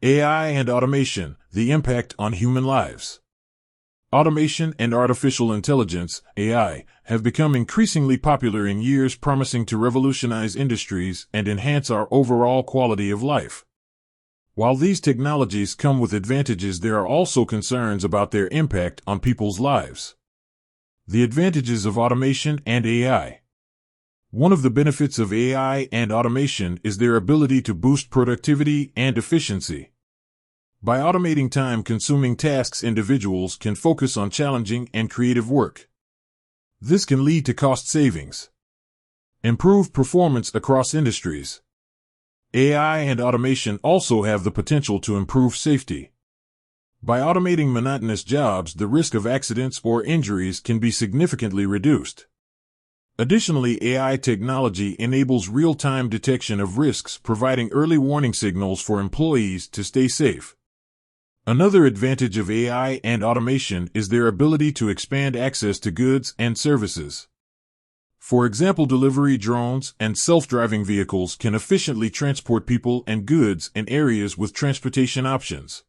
AI and automation, the impact on human lives. Automation and artificial intelligence, AI, have become increasingly popular in years, promising to revolutionize industries and enhance our overall quality of life. While these technologies come with advantages, there are also concerns about their impact on people's lives. The advantages of automation and AI. One of the benefits of AI and automation is their ability to boost productivity and efficiency. By automating time-consuming tasks, individuals can focus on challenging and creative work. This can lead to cost savings, improved performance across industries. AI and automation also have the potential to improve safety. By automating monotonous jobs, the risk of accidents or injuries can be significantly reduced. Additionally, AI technology enables real-time detection of risks, providing early warning signals for employees to stay safe. Another advantage of AI and automation is their ability to expand access to goods and services. For example, delivery drones and self-driving vehicles can efficiently transport people and goods in areas with transportation options.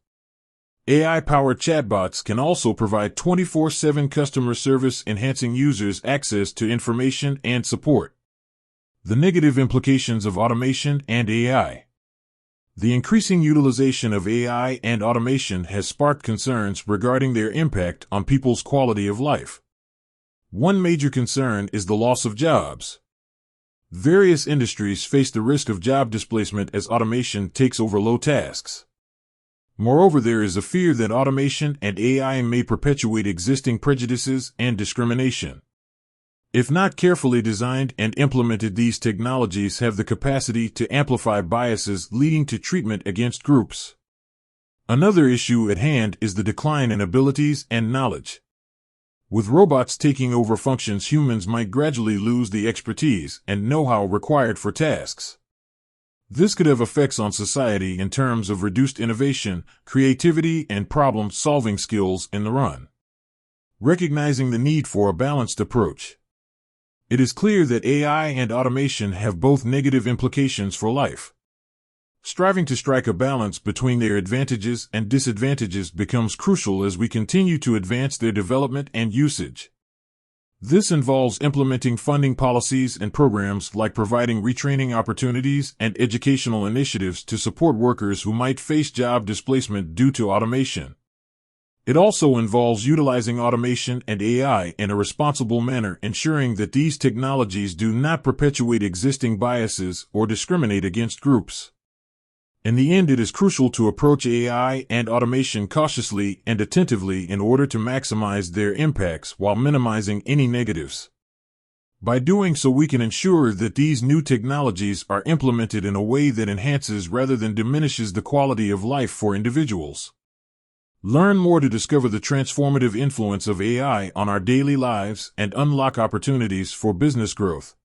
AI-powered chatbots can also provide 24/7 customer service, enhancing users' access to information and support. The negative implications of automation and AI. The increasing utilization of AI and automation has sparked concerns regarding their impact on people's quality of life. One major concern is the loss of jobs. Various industries face the risk of job displacement as automation takes over low tasks. Moreover, there is a fear that automation and AI may perpetuate existing prejudices and discrimination. If not carefully designed and implemented, these technologies have the capacity to amplify biases, leading to treatment against groups. Another issue at hand is the decline in abilities and knowledge. With robots taking over functions, humans might gradually lose the expertise and know-how required for tasks. This could have effects on society in terms of reduced innovation, creativity, and problem-solving skills in the run. Recognizing the need for a balanced approach. It is clear that AI and automation have both negative implications for life. Striving to strike a balance between their advantages and disadvantages becomes crucial as we continue to advance their development and usage. This involves implementing funding policies and programs, like providing retraining opportunities and educational initiatives to support workers who might face job displacement due to automation. It also involves utilizing automation and AI in a responsible manner, ensuring that these technologies do not perpetuate existing biases or discriminate against groups. In the end, it is crucial to approach AI and automation cautiously and attentively in order to maximize their impacts while minimizing any negatives. By doing so, we can ensure that these new technologies are implemented in a way that enhances rather than diminishes the quality of life for individuals. Learn more to discover the transformative influence of AI on our daily lives and unlock opportunities for business growth.